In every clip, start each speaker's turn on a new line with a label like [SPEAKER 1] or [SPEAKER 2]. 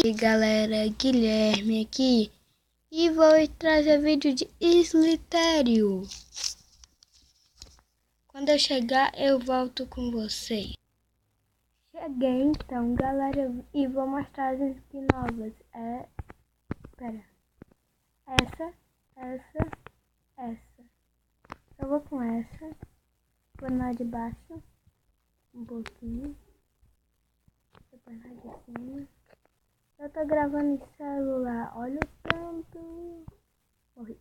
[SPEAKER 1] E galera, Guilherme aqui e vou trazer vídeo de Slitério. Quando eu chegar eu volto com vocês. Cheguei então galera e vou mostrar as skins novas. Essa. Eu vou com essa. Vou na de baixo um pouquinho. Depois na de cima. Eu tô gravando em celular, olha o tanto. Morri.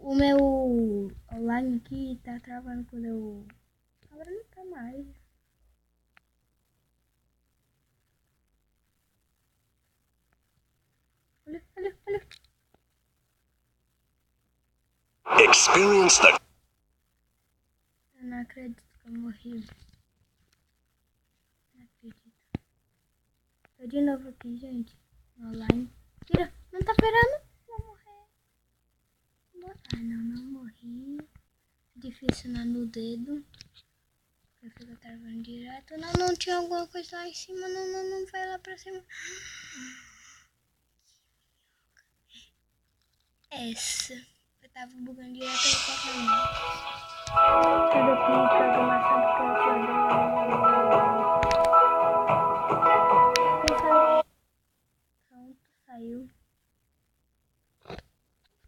[SPEAKER 1] O meu online aqui tá travando quando eu... Agora não tá mais. Olha.
[SPEAKER 2] Experience the...
[SPEAKER 1] Eu não acredito que eu morri. Não acredito. Tô de novo aqui, gente. Online. Tira, não tá esperando. Vou morrer. Ah, não morri. Difícil no dedo. Eu fico travando direto. Não tinha alguma coisa lá em cima. Não vai lá pra cima. Essa. Eu tava bugando direto aí pra cá. Tudo aqui, programação do computador. Pronto, saiu.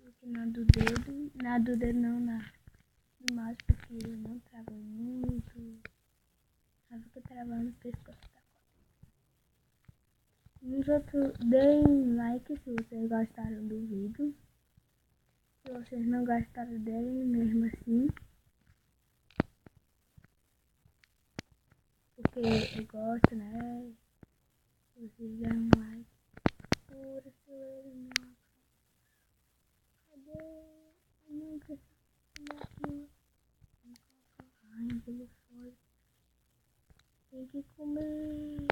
[SPEAKER 1] Aqui na do dedo. Na do dedo não, na do mouse, porque eu não trava muito. Só fica travando no pescoço da coisa. Nos outros, deem like se vocês gostaram do vídeo. Se vocês não gostaram dele, mesmo assim. Porque eu gosto, né? Se vocês deram um like. Por acelerar meu. Cadê? Não precisa aqui. Ai, ele foi. Tem que comer.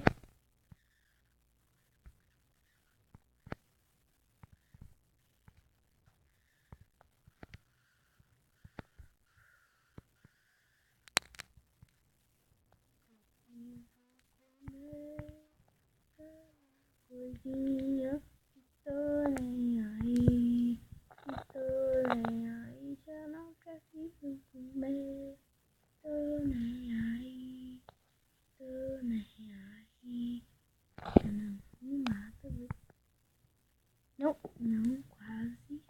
[SPEAKER 1] Coisinha, tô nem aí, já não preciso comer, tô nem aí, já não me mata, viu? Não, quase.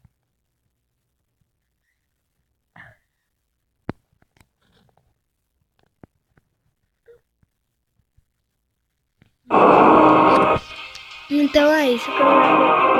[SPEAKER 1] Então é isso que eu